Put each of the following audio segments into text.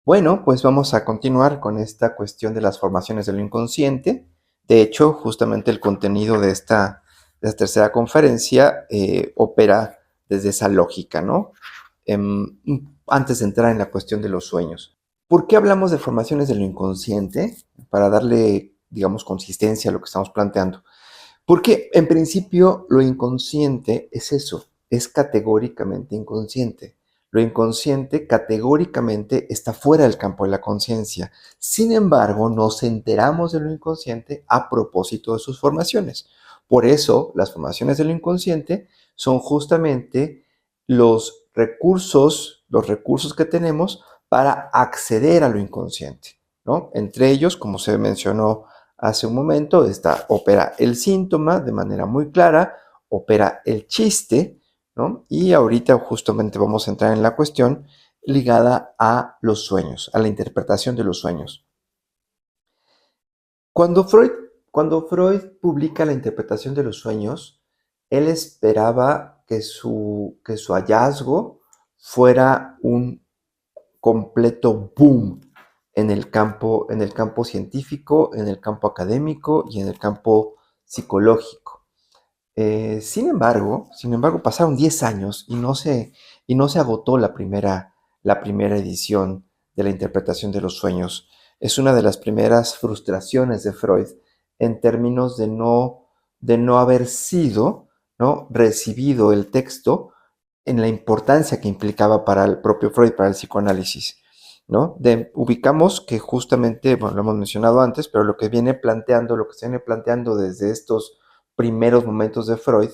Bueno, pues vamos a continuar con esta cuestión de las formaciones de lo inconsciente. De hecho, justamente el contenido de esta tercera conferencia opera desde esa lógica, ¿no? Antes de entrar en la cuestión de los sueños. ¿Por qué hablamos de formaciones de lo inconsciente? Para darle, digamos, consistencia a lo que estamos planteando. Porque en principio lo inconsciente es eso, es categóricamente inconsciente. Lo inconsciente categóricamente está fuera del campo de la conciencia. Sin embargo, nos enteramos de lo inconsciente a propósito de sus formaciones. Por eso, las formaciones de lo inconsciente son justamente los recursos que tenemos para acceder a lo inconsciente, ¿no? Entre ellos, como se mencionó hace un momento, opera el síntoma de manera muy clara, opera el chiste, ¿no? Y ahorita justamente vamos a entrar en la cuestión ligada a los sueños, a la interpretación de los sueños. Cuando Freud, cuando Freud publica la interpretación de los sueños, él esperaba que su hallazgo fuera un completo boom en el campo científico, en el campo académico y en el campo psicológico. Sin embargo, pasaron 10 años y no se agotó la primera edición de la interpretación de los sueños. Es una de las primeras frustraciones de Freud en términos de no haber sido, ¿no?, recibido el texto en la importancia que implicaba para el propio Freud, para el psicoanálisis, ¿no? Ubicamos que justamente, bueno, lo hemos mencionado antes, pero lo que se viene planteando desde estos primeros momentos de Freud,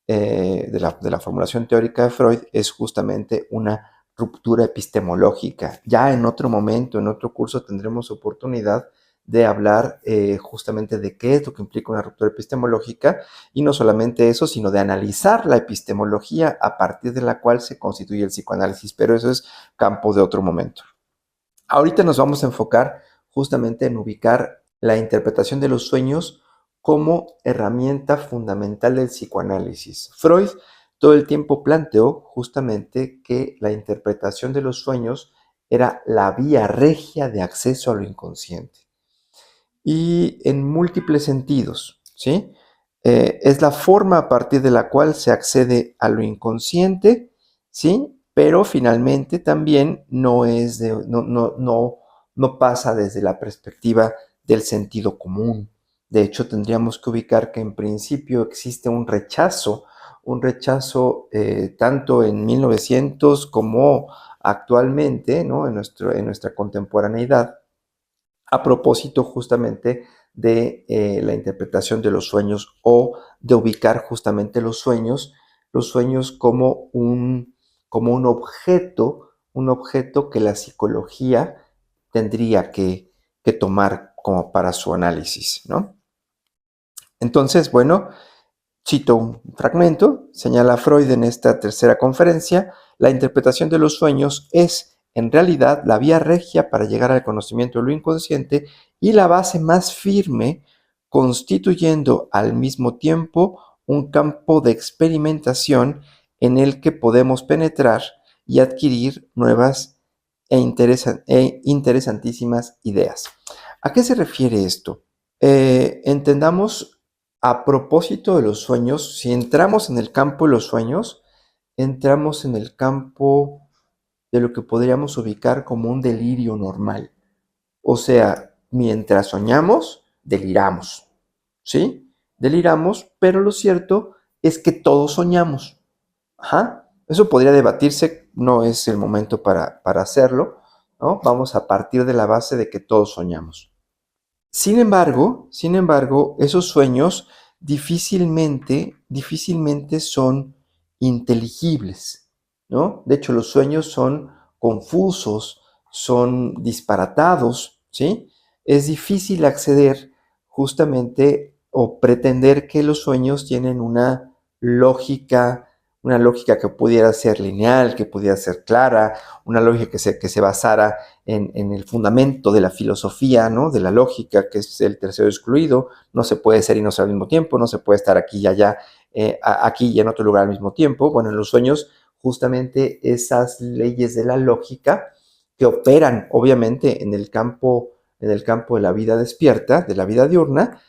de la formulación teórica de Freud, es justamente una ruptura epistemológica. Ya en otro momento, en otro curso, tendremos oportunidad de hablar justamente de qué es lo que implica una ruptura epistemológica, y no solamente eso, sino de analizar la epistemología a partir de la cual se constituye el psicoanálisis, pero eso es campo de otro momento. Ahorita nos vamos a enfocar justamente en ubicar la interpretación de los sueños como herramienta fundamental del psicoanálisis. Freud todo el tiempo planteó justamente que la interpretación de los sueños era la vía regia de acceso a lo inconsciente. Y en múltiples sentidos, ¿sí? Es la forma a partir de la cual se accede a lo inconsciente, ¿sí? Pero finalmente también no pasa desde la perspectiva del sentido común. De hecho, tendríamos que ubicar que en principio existe un rechazo tanto en 1900 como actualmente, ¿no?, en nuestra contemporaneidad, a propósito justamente de la interpretación de los sueños, o de ubicar justamente los sueños como un objeto que la psicología tendría que tomar como para su análisis, ¿no? Entonces, bueno, cito un fragmento, señala Freud en esta tercera conferencia: la interpretación de los sueños es, en realidad, la vía regia para llegar al conocimiento de lo inconsciente y la base más firme, constituyendo al mismo tiempo un campo de experimentación en el que podemos penetrar y adquirir nuevas e interesantísimas ideas. ¿A qué se refiere esto? Entendamos, a propósito de los sueños, si entramos en el campo de los sueños, entramos en el campo de lo que podríamos ubicar como un delirio normal. O sea, mientras soñamos, deliramos, ¿sí? Deliramos, pero lo cierto es que todos soñamos. Ajá. Eso podría debatirse, no es el momento para hacerlo, ¿no? Vamos a partir de la base de que todos soñamos. Sin embargo, esos sueños difícilmente son inteligibles, ¿no? De hecho, los sueños son confusos, son disparatados, ¿sí? Es difícil acceder justamente o pretender que los sueños tienen una lógica que pudiera ser lineal, que pudiera ser clara, una lógica que se basara en el fundamento de la filosofía, ¿no?, de la lógica, que es el tercero excluido. No se puede ser y no ser al mismo tiempo, no se puede estar aquí y allá, aquí y en otro lugar al mismo tiempo. Bueno, en los sueños, justamente esas leyes de la lógica que operan obviamente en el campo de la vida despierta, de la vida diurna,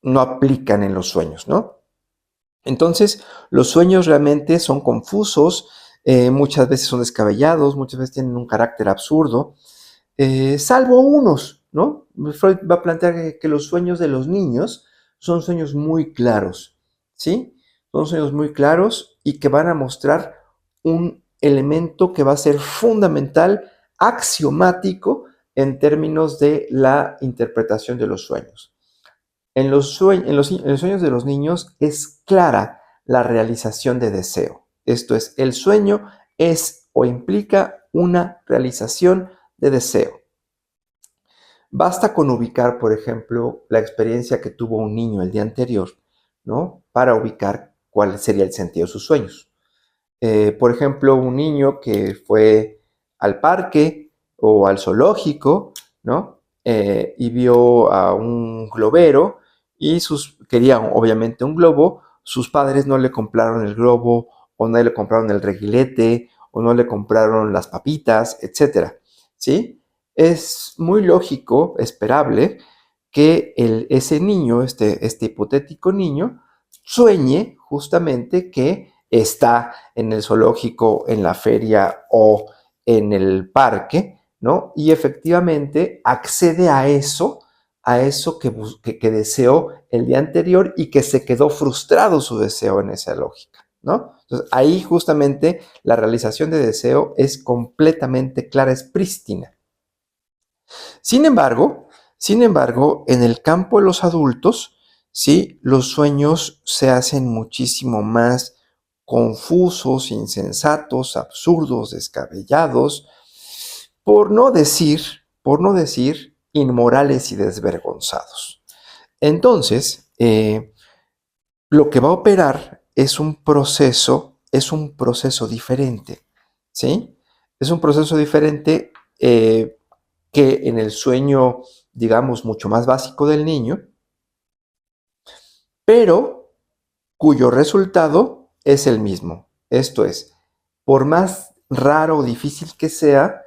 no aplican en los sueños, ¿no? Entonces, los sueños realmente son confusos, muchas veces son descabellados, muchas veces tienen un carácter absurdo, salvo unos, ¿no? Freud va a plantear que los sueños de los niños son sueños muy claros, ¿sí? Son sueños muy claros y que van a mostrar un elemento que va a ser fundamental, axiomático, en términos de la interpretación de los sueños. En los sueños de los niños es clara la realización de deseo. Esto es, el sueño es o implica una realización de deseo. Basta con ubicar, por ejemplo, la experiencia que tuvo un niño el día anterior, ¿no? Para ubicar cuál sería el sentido de sus sueños. Por ejemplo, un niño que fue al parque o al zoológico, ¿no? Y vio a un globero y quería obviamente un globo, sus padres no le compraron el globo o no le compraron el reguilete o no le compraron las papitas, etcétera, ¿sí? Es muy lógico, esperable, que ese niño, este hipotético niño, sueñe justamente que está en el zoológico, en la feria o en el parque, ¿no? Y efectivamente accede a eso que deseó el día anterior y que se quedó frustrado su deseo en esa lógica, ¿no? Entonces ahí justamente la realización de deseo es completamente clara, es prístina. Sin embargo, en el campo de los adultos, ¿sí? Los sueños se hacen muchísimo más confusos, insensatos, absurdos, descabellados, por no decir inmorales y desvergonzados. Entonces, lo que va a operar es un proceso diferente, ¿sí? Es un proceso diferente que en el sueño, digamos, mucho más básico del niño, pero cuyo resultado es el mismo. Esto es, por más raro o difícil que sea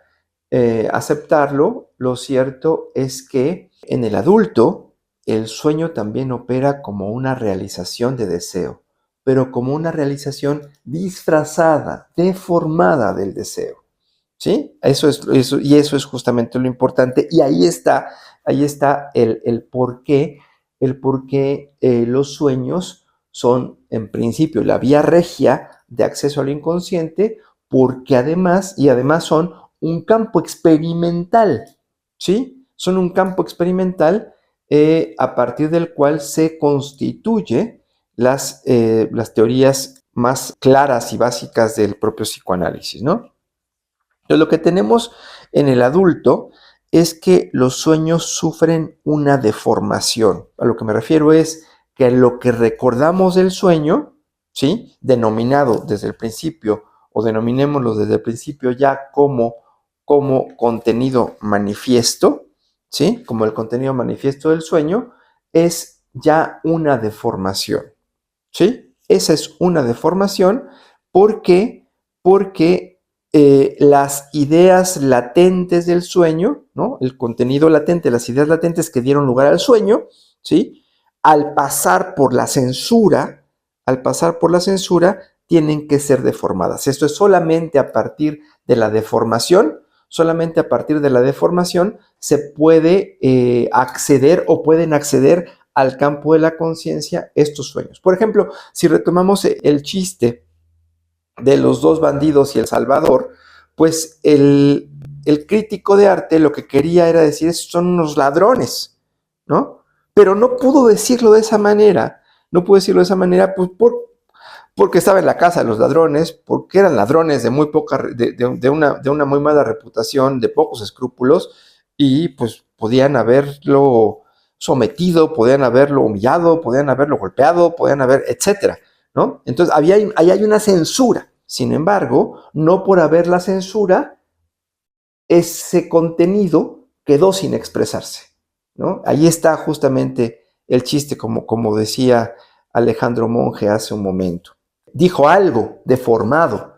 aceptarlo, lo cierto es que en el adulto el sueño también opera como una realización de deseo, pero como una realización disfrazada, deformada del deseo. ¿Sí? Eso es justamente lo importante. Y ahí está el por qué los sueños son, en principio, la vía regia de acceso al inconsciente, porque además son un campo experimental, ¿sí? Son un campo experimental a partir del cual se constituye las teorías más claras y básicas del propio psicoanálisis, ¿no? Entonces, lo que tenemos en el adulto es que los sueños sufren una deformación. A lo que me refiero es que lo que recordamos del sueño, ¿sí? Denominado desde el principio, o denominémoslo desde el principio ya como contenido manifiesto, ¿sí? Como el contenido manifiesto del sueño, es ya una deformación, ¿sí? Esa es una deformación. ¿Por qué? Porque las ideas latentes del sueño, ¿no? El contenido latente, las ideas latentes que dieron lugar al sueño, ¿sí? Al pasar por la censura, tienen que ser deformadas. Esto es solamente a partir de la deformación, se puede acceder o pueden acceder al campo de la conciencia estos sueños. Por ejemplo, si retomamos el chiste de los dos bandidos y el Salvador, pues el crítico de arte lo que quería era decir, son unos ladrones, ¿no? Pero no pudo decirlo de esa manera, pues porque estaba en la casa de los ladrones, porque eran ladrones de muy poca, de una muy mala reputación, de pocos escrúpulos, y pues podían haberlo sometido, podían haberlo humillado, podían haberlo golpeado, etcétera, ¿no? Entonces, ahí hay una censura. Sin embargo, no por haber la censura, ese contenido quedó sin expresarse, ¿no? Ahí está justamente el chiste, como decía Alejandro Monge hace un momento. Dijo algo deformado,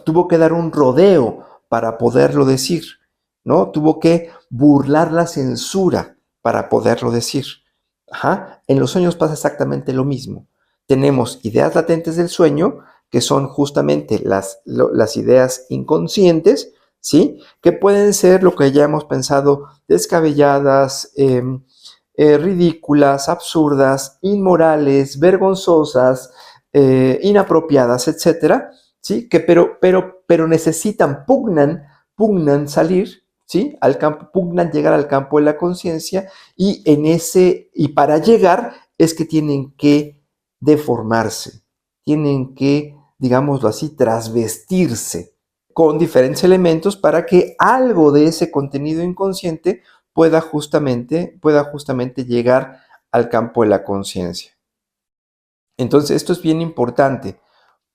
tuvo que dar un rodeo para poderlo decir, ¿no? Tuvo que burlar la censura para poderlo decir. Ajá. En los sueños pasa exactamente lo mismo. Tenemos ideas latentes del sueño, que son justamente las ideas inconscientes, ¿sí? Que pueden ser lo que ya hemos pensado, descabelladas, ridículas, absurdas, inmorales, vergonzosas, inapropiadas, etcétera, ¿sí? Que pero necesitan, pugnan salir, ¿sí? Al campo, pugnan llegar al campo de la conciencia y para llegar es que tienen que deformarse, tienen que, digámoslo así, trasvestirse con diferentes elementos para que algo de ese contenido inconsciente pueda justamente llegar al campo de la conciencia. Entonces, esto es bien importante.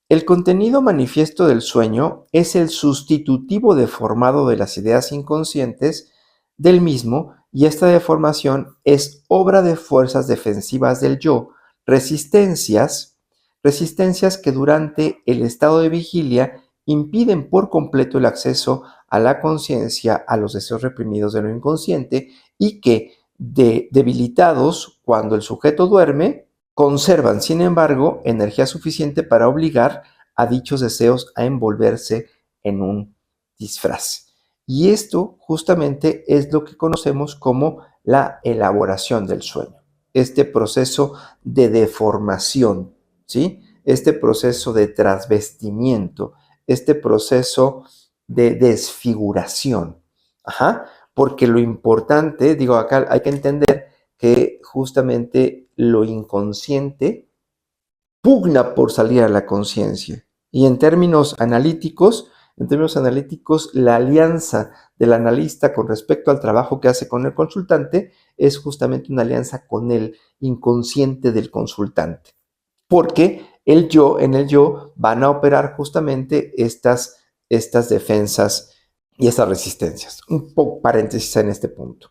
El contenido manifiesto del sueño es el sustitutivo deformado de las ideas inconscientes del mismo y esta deformación es obra de fuerzas defensivas del yo, resistencias, resistencias que durante el estado de vigilia impiden por completo el acceso a la conciencia, a los deseos reprimidos de lo inconsciente y que, debilitados cuando el sujeto duerme, conservan, sin embargo, energía suficiente para obligar a dichos deseos a envolverse en un disfraz. Y esto justamente es lo que conocemos como la elaboración del sueño. Este proceso de deformación, ¿sí? Este proceso de trasvestimiento, este proceso de desfiguración. Ajá. Porque lo importante, digo, acá hay que entender que justamente lo inconsciente pugna por salir a la conciencia. Y en términos analíticos, la alianza del analista con respecto al trabajo que hace con el consultante es justamente una alianza con el inconsciente del consultante. Porque en el yo van a operar justamente estas defensas y estas resistencias. Un poco paréntesis en este punto.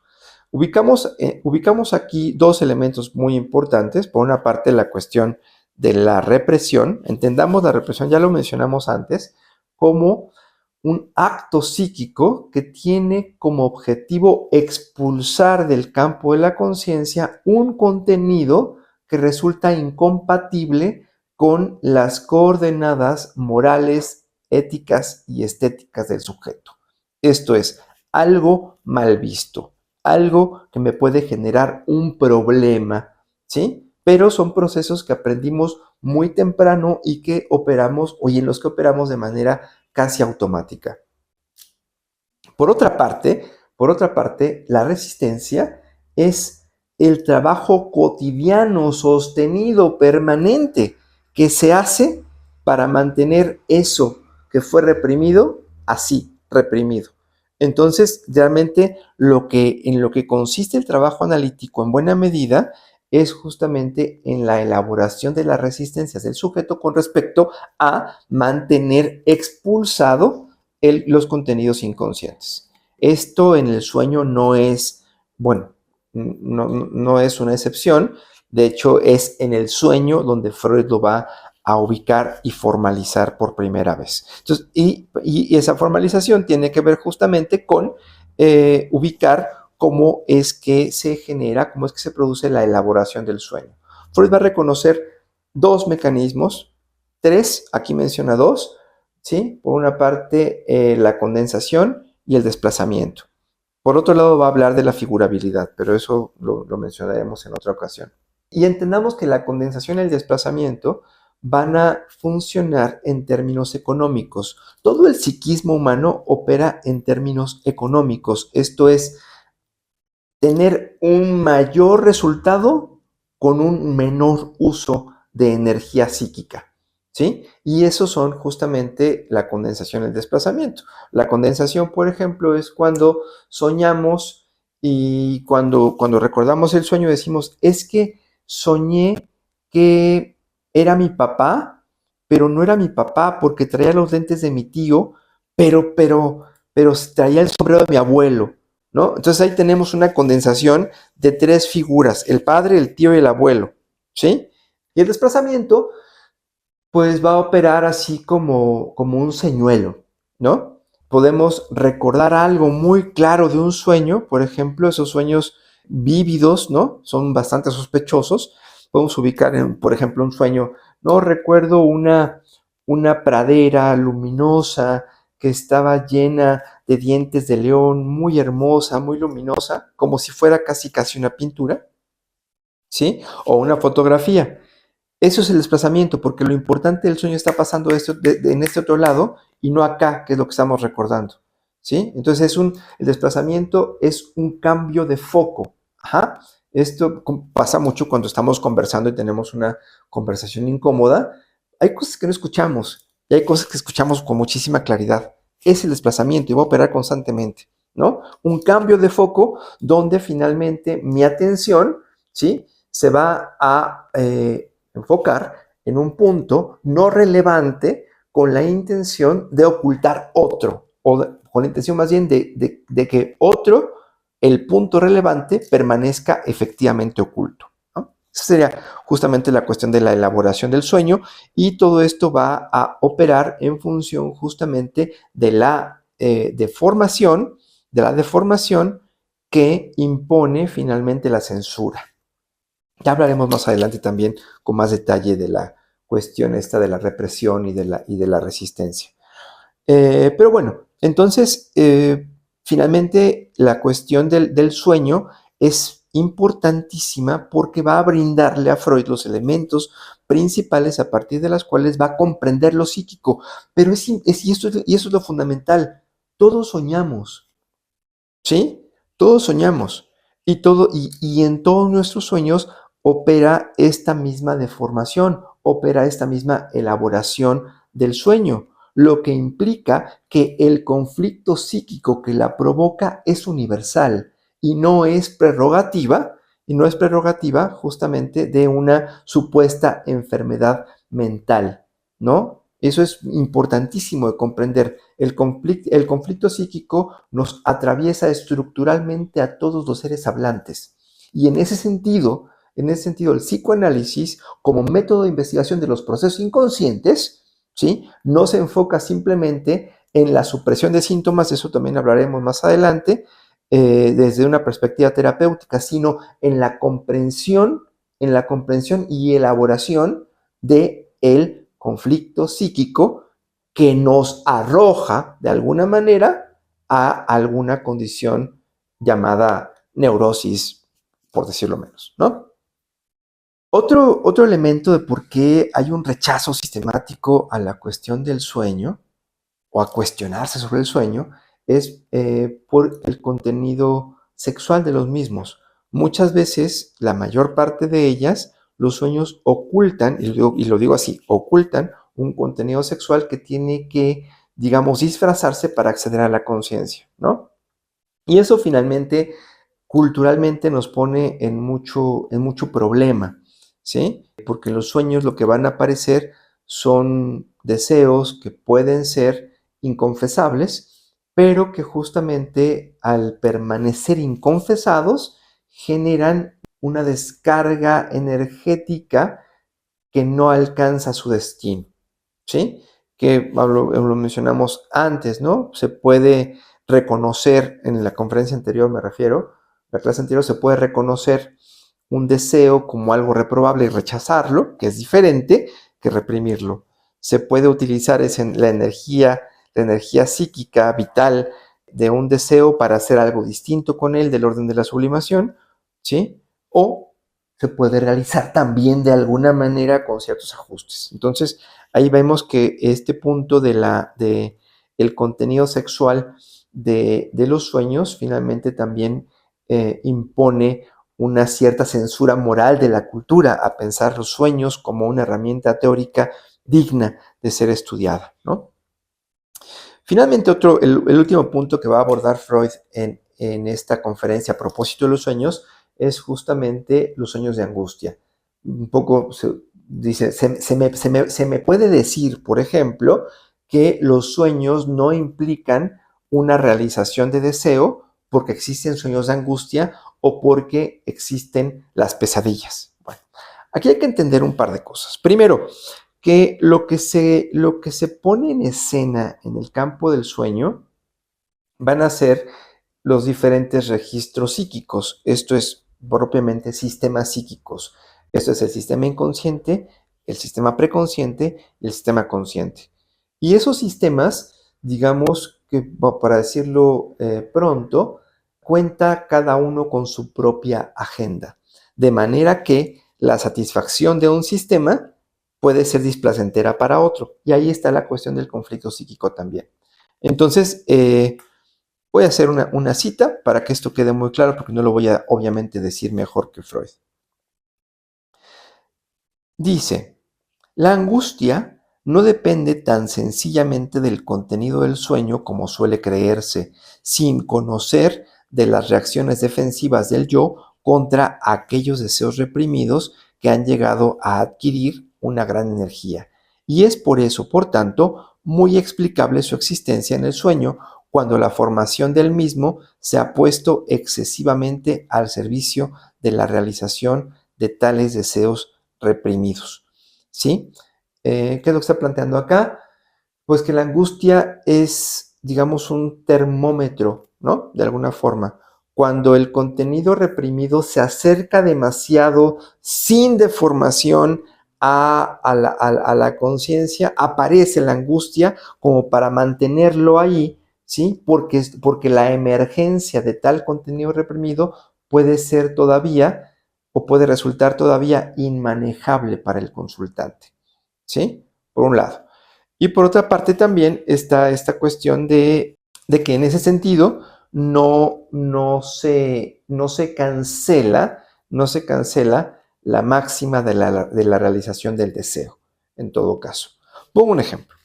Ubicamos aquí dos elementos muy importantes. Por una parte, la cuestión de la represión. Entendamos la represión, ya lo mencionamos antes, como un acto psíquico que tiene como objetivo expulsar del campo de la conciencia un contenido que resulta incompatible con las coordenadas morales, éticas y estéticas del sujeto. Esto es algo mal visto, algo que me puede generar un problema, ¿sí? Pero son procesos que aprendimos muy temprano y que operamos, o en los que operamos de manera casi automática. Por otra parte, la resistencia es el trabajo cotidiano, sostenido, permanente, que se hace para mantener eso que fue reprimido, así, reprimido. Entonces, realmente en lo que consiste el trabajo analítico en buena medida es justamente en la elaboración de las resistencias del sujeto con respecto a mantener expulsado los contenidos inconscientes. Esto en el sueño no es, bueno, no es una excepción. De hecho, es en el sueño donde Freud lo va a ubicar y formalizar por primera vez. Entonces, y esa formalización tiene que ver justamente con ubicar cómo es que se genera, cómo es que se produce la elaboración del sueño. Freud va a reconocer dos mecanismos, tres, aquí menciona dos, ¿sí? Por una parte, la condensación y el desplazamiento. Por otro lado, va a hablar de la figurabilidad, pero eso lo mencionaremos en otra ocasión. Y entendamos que la condensación y el desplazamiento van a funcionar en términos económicos. Todo el psiquismo humano opera en términos económicos, esto es, tener un mayor resultado con un menor uso de energía psíquica, ¿sí? Y esos son justamente la condensación y el desplazamiento. La condensación, por ejemplo, es cuando soñamos y cuando recordamos el sueño decimos, es que soñé que era mi papá, pero no era mi papá porque traía los lentes de mi tío, pero traía el sombrero de mi abuelo, ¿no? Entonces ahí tenemos una condensación de tres figuras, el padre, el tío y el abuelo, ¿sí? Y el desplazamiento, pues va a operar así como un señuelo, ¿no? podemos recordar algo muy claro de un sueño, por ejemplo, esos sueños vívidos, ¿no? Son bastante sospechosos. Podemos ubicar, por ejemplo, un sueño, no recuerdo una pradera luminosa que estaba llena de dientes de león, muy hermosa, muy luminosa, como si fuera casi una pintura, ¿sí? O una fotografía. Eso es el desplazamiento, porque lo importante del sueño está pasando en este otro lado y no acá, que es lo que estamos recordando, ¿sí? Entonces el desplazamiento es un cambio de foco. Ajá. Esto pasa mucho cuando estamos conversando y tenemos una conversación incómoda. Hay cosas que no escuchamos y hay cosas que escuchamos con muchísima claridad. Es el desplazamiento y va a operar constantemente, ¿no? Un cambio de foco donde finalmente mi atención, ¿sí? Se va a enfocar en un punto no relevante con la intención de ocultar otro, con la intención más bien de que otro, el punto relevante, permanezca efectivamente oculto, ¿no? Esa sería justamente la cuestión de la elaboración del sueño, y todo esto va a operar en función justamente de la deformación que impone finalmente la censura. Ya hablaremos más adelante también con más detalle de la cuestión esta de la represión y de la resistencia. Pero bueno, entonces, finalmente la cuestión del sueño es importantísima porque va a brindarle a Freud los elementos principales a partir de las cuales va a comprender lo psíquico. Pero y eso es lo fundamental. Todos soñamos, ¿sí? Todos soñamos y en todos nuestros sueños opera esta misma deformación, opera esta misma elaboración del sueño, lo que implica que el conflicto psíquico que la provoca es universal y no es prerrogativa justamente de una supuesta enfermedad mental, ¿no? Eso es importantísimo de comprender. El conflicto psíquico nos atraviesa estructuralmente a todos los seres hablantes. Y el psicoanálisis, como método de investigación de los procesos inconscientes, ¿sí? No se enfoca simplemente en la supresión de síntomas, eso también hablaremos más adelante, desde una perspectiva terapéutica, sino en la comprensión y elaboración de el conflicto psíquico que nos arroja de alguna manera a alguna condición llamada neurosis, por decirlo menos, ¿no? Otro elemento de por qué hay un rechazo sistemático a la cuestión del sueño o a cuestionarse sobre el sueño es por el contenido sexual de los mismos. Muchas veces, la mayor parte de ellas, los sueños ocultan, y lo digo así, ocultan un contenido sexual que tiene que, digamos, disfrazarse para acceder a la conciencia, ¿no? Y eso finalmente, culturalmente, nos pone en mucho problema, ¿sí? Porque los sueños lo que van a aparecer son deseos que pueden ser inconfesables, pero que justamente al permanecer inconfesados generan una descarga energética que no alcanza su destino, ¿sí? Que lo mencionamos antes, ¿no? Se puede reconocer, en la conferencia anterior me refiero, la clase anterior, se puede reconocer un deseo como algo reprobable y rechazarlo, que es diferente que reprimirlo. Se puede utilizar la energía psíquica, vital de un deseo para hacer algo distinto con él, del orden de la sublimación, ¿sí? O se puede realizar también de alguna manera con ciertos ajustes. Entonces, ahí vemos que este punto de el contenido sexual de los sueños finalmente también impone una cierta censura moral de la cultura a pensar los sueños como una herramienta teórica digna de ser estudiada, ¿no? Finalmente, el último punto que va a abordar Freud en esta conferencia a propósito de los sueños es justamente los sueños de angustia. Un poco dice, se me puede decir, por ejemplo, que los sueños no implican una realización de deseo porque existen sueños de angustia o porque existen las pesadillas. Bueno, aquí hay que entender un par de cosas. Primero, que lo que se pone en escena en el campo del sueño van a ser los diferentes registros psíquicos. Esto es propiamente sistemas psíquicos. Esto es el sistema inconsciente, el sistema preconsciente y el sistema consciente. Y esos sistemas, digamos que, para decirlo pronto, cuenta cada uno con su propia agenda. De manera que la satisfacción de un sistema puede ser displacentera para otro. Y ahí está la cuestión del conflicto psíquico también. Entonces, voy a hacer una cita para que esto quede muy claro, porque no lo voy a obviamente decir mejor que Freud. Dice, la angustia no depende tan sencillamente del contenido del sueño como suele creerse, sin conocer de las reacciones defensivas del yo contra aquellos deseos reprimidos que han llegado a adquirir una gran energía. Y es por eso, por tanto, muy explicable su existencia en el sueño cuando la formación del mismo se ha puesto excesivamente al servicio de la realización de tales deseos reprimidos. ¿Sí? ¿Qué es lo que está planteando acá? Pues que la angustia es, digamos, un termómetro, ¿no? De alguna forma. Cuando el contenido reprimido se acerca demasiado sin deformación a la conciencia, aparece la angustia como para mantenerlo ahí, ¿sí? Porque la emergencia de tal contenido reprimido puede ser todavía o puede resultar todavía inmanejable para el consultante, ¿sí? Por un lado. Y por otra parte también está esta cuestión de que en ese sentido no se cancela la máxima de la realización del deseo, en todo caso. Pongo un ejemplo.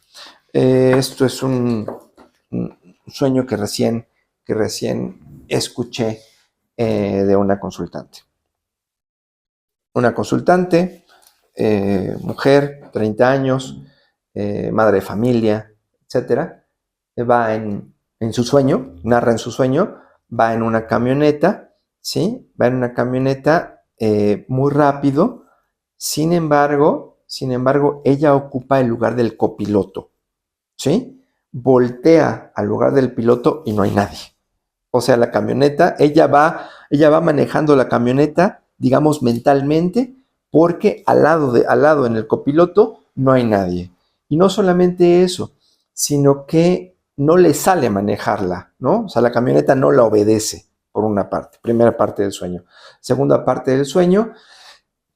Esto es un sueño que recién escuché de una consultante. Una consultante, mujer, 30 años, madre de familia, etcétera, va en su sueño, narra en su sueño, va en una camioneta, ¿sí? Va en una camioneta muy rápido, sin embargo, ella ocupa el lugar del copiloto, ¿sí? Voltea al lugar del piloto y no hay nadie. O sea, la camioneta, ella va manejando la camioneta, digamos, mentalmente, porque al lado en el copiloto no hay nadie. Y no solamente eso, sino que no le sale manejarla, ¿no? O sea, la camioneta no la obedece, por una parte, primera parte del sueño. Segunda parte del sueño,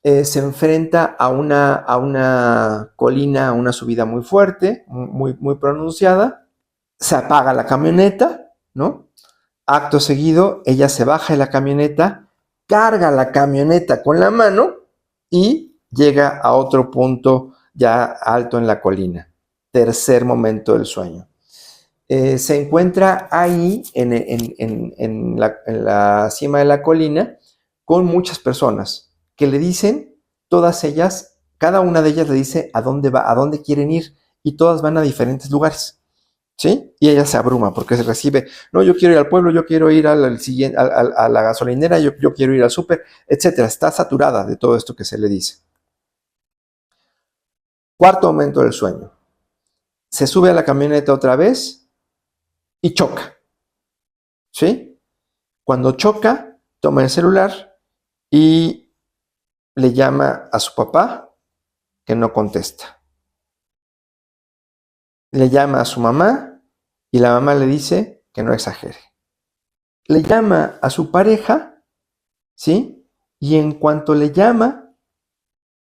se enfrenta a una colina, a una subida muy fuerte, muy pronunciada, se apaga la camioneta, ¿no? Acto seguido, ella se baja de la camioneta, carga la camioneta con la mano y llega a otro punto ya alto en la colina. Tercer momento del sueño. Se encuentra ahí en la cima de la colina con muchas personas que le dicen, todas ellas, cada una de ellas le dice a dónde va, a dónde quieren ir, y todas van a diferentes lugares. ¿Sí? Y ella se abruma porque se recibe, no, yo quiero ir al pueblo, yo quiero ir a la gasolinera, yo quiero ir al súper, etcétera. Está saturada de todo esto que se le dice. Cuarto momento del sueño. Se sube a la camioneta otra vez y choca. ¿Sí? Cuando choca, toma el celular y le llama a su papá, que no contesta. Le llama a su mamá y la mamá le dice que no exagere. Le llama a su pareja, ¿sí? Y en cuanto le llama,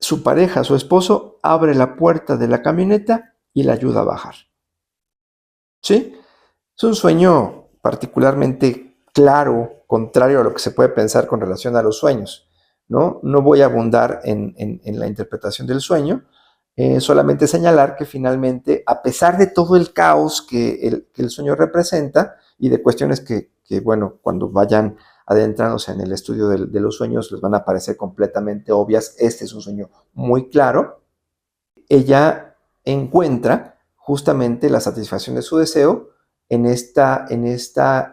su pareja, su esposo, abre la puerta de la camioneta y la ayuda a bajar. ¿Sí? Es un sueño particularmente claro, contrario a lo que se puede pensar con relación a los sueños, ¿no? No voy a abundar en la interpretación del sueño, solamente señalar que finalmente, a pesar de todo el caos que el sueño representa y de cuestiones bueno, cuando vayan adentrándose en el estudio de los sueños les van a parecer completamente obvias, este es un sueño muy claro, ella encuentra justamente la satisfacción de su deseo en esta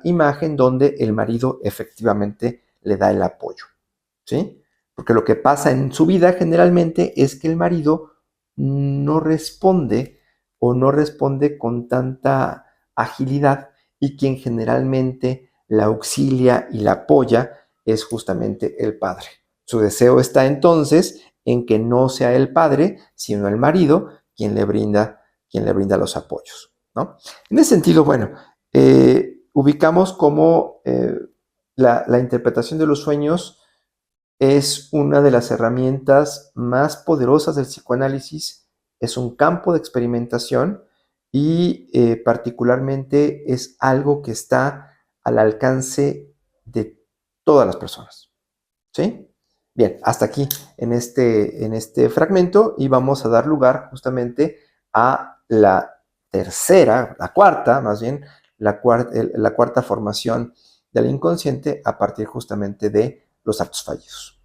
imagen donde el marido efectivamente le da el apoyo, ¿sí? Porque lo que pasa en su vida generalmente es que el marido no responde o no responde con tanta agilidad y quien generalmente la auxilia y la apoya es justamente el padre. Su deseo está entonces en que no sea el padre, sino el marido quien le brinda los apoyos, ¿no? En ese sentido, bueno, ubicamos como la interpretación de los sueños es una de las herramientas más poderosas del psicoanálisis, es un campo de experimentación y particularmente es algo que está al alcance de todas las personas. ¿Sí? Bien, hasta aquí en este fragmento y vamos a dar lugar justamente a la tercera, la cuarta, más bien, la cuarta formación del inconsciente a partir justamente de los actos fallidos.